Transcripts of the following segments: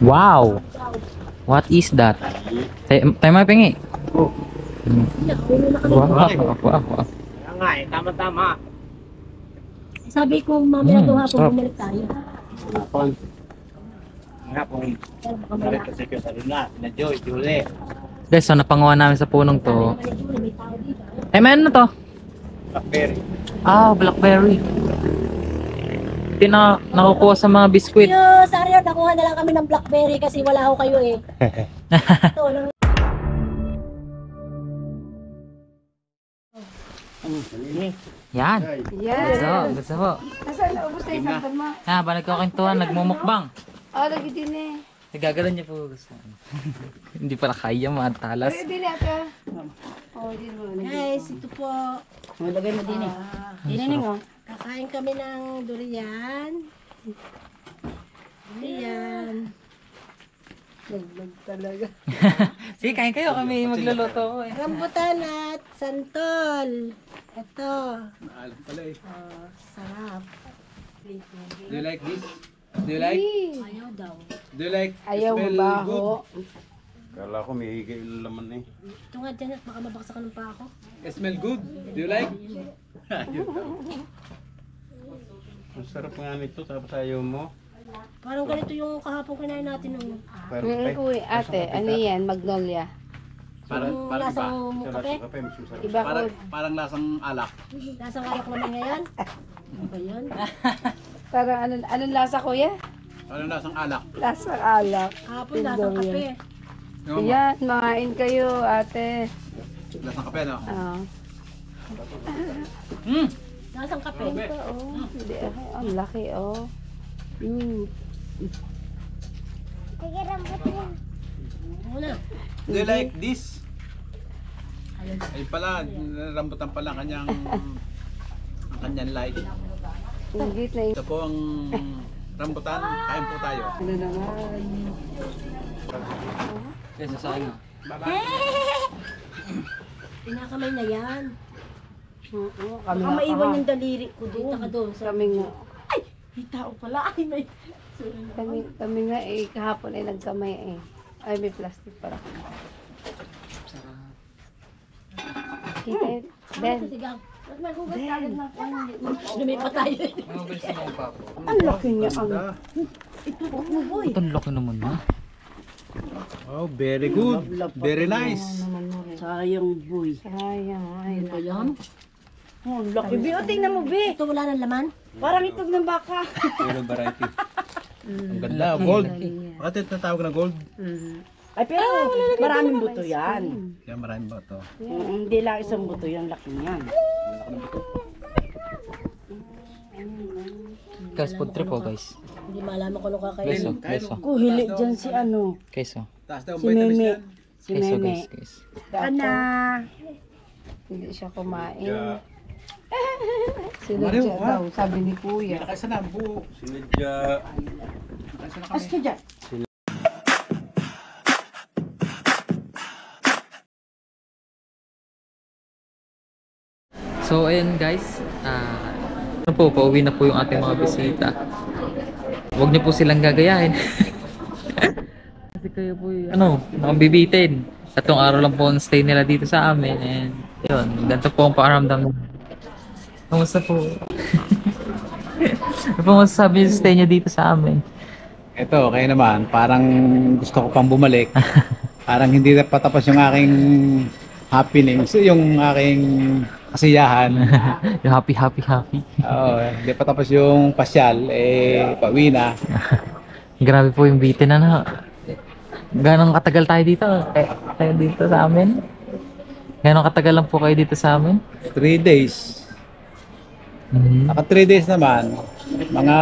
Wow! What is that? Tayo mapingi. Wow, wow, wow. Kaya nga eh, tama-tama. Sabi ko, mamaya doon hapon sarap. bumalik tayo. Hapon. Nga po. Pero baka Balik malaki. kasi kayo sa luna. Na Joy, Julie. Guys, so napangawa namin sa punong to. May tao dito. Ay, may ano na to? Blackberry. Ah, blackberry. Hindi na nakukuha sa mga biskwit. Yo, sorry, nakuha na lang kami ng blackberry kasi wala ho kayo eh. Ito, nang... Yan. Yan. Gusto po. Nasaan naubos na yung sampan mo? Ah, ba nagkakantuhan, nagmumukbang. Oh, lagi din eh. Nagagalan niya po. Gusto. Hindi pala kaya, mga talas. Lagi din ata. Oh, din mo. Guys, ito po. Malagay mo din eh. Dinining oh. Kakain kami ng durian. Durian. Naglag talaga. Sige, kain kayo. Kami magluluto. Eh. Rambutan at santol. Ito. Pala eh. Oh, sarap. Do you like this? Do you like? Ayaw daw. Do you like? Ayaw mo Smell ba good? ho? Kala ko may higay laman eh. Ito nga dyan at baka mabaksakan ng pa ako. Smell good? Do you like? Ang sarap nga nito tapos ayaw mo. Parang ganito yung kahapon kinain natin nung Parang Kuy, ate, ano yan? Magnolia. Parang lasang kape. kape mas masarap. Iba ko. Parang lasang alak. Lasang alak naman ngayon. Ano ba yun? Parang anong lasa kuya? Parang lasang alak. Lasa alak. Kahapon lasang kape. Yan, makain kayo ate. Lasang kape, no? Ah. Lasang kape. Ito oh. Hindi, ang laki oh. Muna. Do you like this? Ay pala, rambutan pala ang kanyang light. Ingit na Ito po ang rambutan. Kain po tayo. ano naman. Guys, sasayang na. Pinakamay na yan. Oo, kami Baka nga maiwan kaha- yung daliri ko dito ka doon. Kami nga. May tao pala. Ay, may... Kami nga eh, kahapon ay nagkamay eh. Ay, may plastic para. Kita yun. Den. Sigang. Lumipat tayo. Ano ba sa mga papo? Ang laki niya ang. Itutok mo, boy. Ito, ang laki naman na. Oh, very good. Very nice. Sayang, boy. Sayang. Ay, Ano ba yan? oh, laki. Bi, o, tingnan mo, Bi. Ito wala ng laman. Parang itog ng baka. Pero variety. Ang ganda. Gold. Bakit natawag na gold? Ay, pero maraming buto yan. Kaya maraming ba ito? Hindi lang isang buto yan, laki niyan. Guys, food trip po, guys. Hindi malaman ko ano kakain. Guys, oh, guys, oh. Kuhili dyan si ano, Guys, oh. Taas daw ang si vitamins Meme. yan. Si Guys, oh, Meme. guys, guys. Ana. Hindi siya kumain. Sino Mario, siya daw, sabi ni Kuya. Nakasa na buo. Sinadya. Nakasa na As kami. ka dyan. So, ayun guys. Ano po, pauwi na po yung ating mga bisita. Huwag niyo po silang gagayahin. Kasi kayo po yung, nakabibitin. Tatlong araw lang po ang stay nila dito sa amin. And, yun, ganito po ang pakaramdam. Kamusta po? Ano po masasabi yung stay niyo dito sa amin? Ito, okay naman. Parang gusto ko pang bumalik. Parang hindi na patapos yung aking happenings, yung aking kasiyahan. Yung happy. Oo, hindi patapos yung pasyal, pauwi na. Grabe po yung bitin na. Ganong katagal tayo dito? Tayo dito sa amin? Ganong katagal lang po kayo dito sa amin? 3 days. Naka 3 days naman. Mga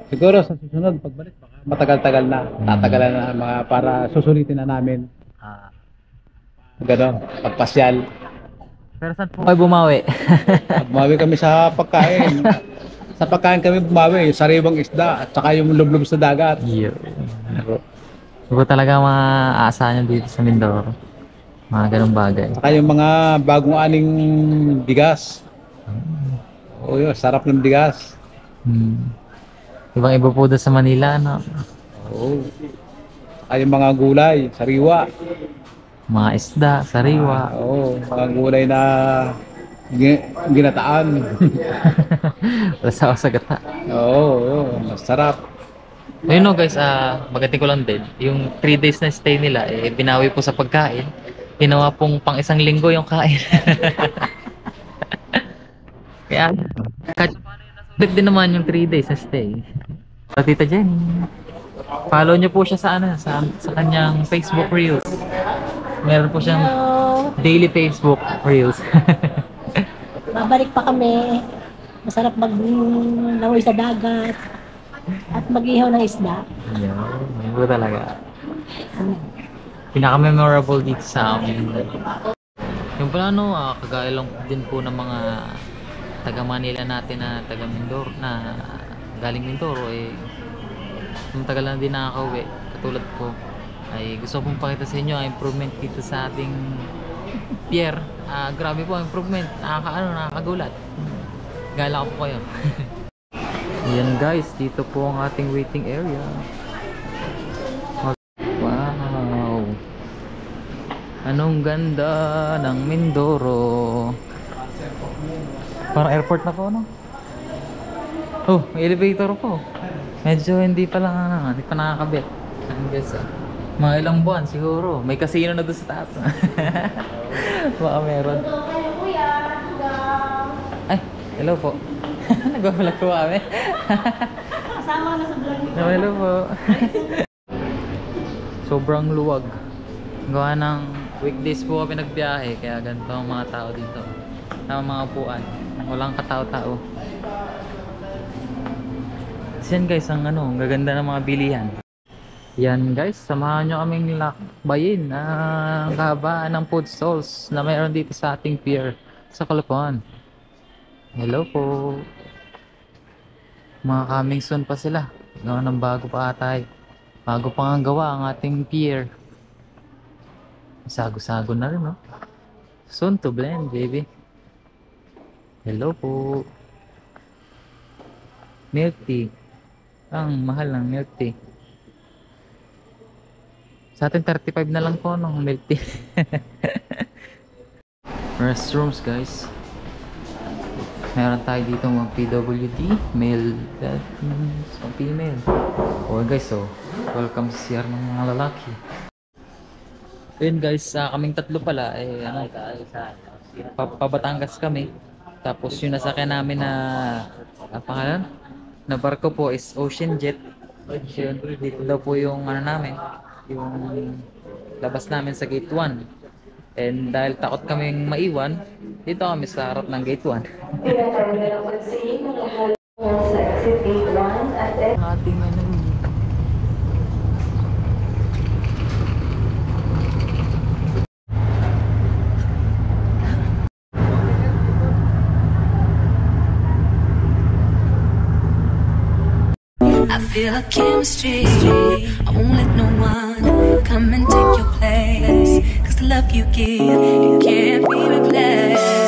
siguro sa susunod pagbalik baka matagal-tagal na. Tatagalan na mga para susulitin na namin. Ganon, pagpasyal. Pero saan po kayo bumawi? Bumawi kami sa pagkain. Sa pagkain kami bumawi, yung sariwang isda at saka yung lublob sa dagat. Yo. Ito talaga maaasahan nyo dito sa Mindoro. Mga ganong bagay. Saka yung mga bagong aning bigas. Sarap ng bigas. Ibang iba po doon sa Manila, no? Oo. Saka yung mga gulay, sariwa. Mga isda, sariwa. Oo, mga gulay na ginataan. Lasaw sa gata. Oo, masarap. Ayun no guys, magating ko lang din. Yung 3 days na stay nila, binawi po sa pagkain. Ginawa pong pang 1 linggo yung kain. Kaya, kahit paano din naman yung 3 days na stay. So, Tita Jenny, follow niyo po siya sa sa kanyang Facebook Reels. Meron po siyang Hello. daily Facebook Reels. Babalik pa kami. Masarap maglangoy sa dagat. At mag-ihaw ng isda. Yan, yun po talaga. Pinaka-memorable dito sa amin. Yung pala kagaya lang din po ng mga taga Manila natin na taga Mindoro, na galing Mindoro, matagal na din nakakauwi. Katulad ko, ay gusto kong pakita sa inyo ang improvement dito sa ating pier. Grabe po ang improvement. Nakakagulat. Gala ko po kayo. Ayan guys, dito po ang ating waiting area. Wow! Anong ganda ng Mindoro. Parang airport na po, no? Oh, may elevator po. Medyo hindi pa nakakabit. Ayan guys, mga ilang buwan siguro. May casino na doon sa taas. Baka meron. Ay, hello po. Nagbabalag po kami. Kasama na sa vlog nito. Hello po. Sobrang luwag. Gawa ng weekdays po kami nagbiyahe, kaya ganito ang mga tao dito. Mga upuan. Walang katao-tao. Yan guys, ang gaganda ng mga bilihan. Yan guys, samahan nyo kaming lakbayin ang kahabaan ng food stalls na mayroon dito sa ating pier sa Caloocan. Hello po. Mga coming soon pa sila. Gawa ng bago pa atay. Bago pa nga gawa ang ating pier. Sago-sago na rin, no? Soon to blend, baby. Hello po. Milk tea. Ang mahal ng milk tea. Sa atin 35 na lang po ng milk tea. Restrooms guys. Meron tayo dito mga PWD, male, female. Okay guys, so welcome sa CR ng mga lalaki. Ayun guys, kaming tatlo pala, Batangas kami. Tapos yung nasakyan namin na pangalan na barko po is Ocean Jet. Dito daw po yung namin, yung labas namin sa gate 1. And dahil takot kaming maiwan, dito kami sa harap ng gate 1. Ating I feel a chemistry. I won't let no one come and take your place. 'Cause the love you give, it can't be replaced.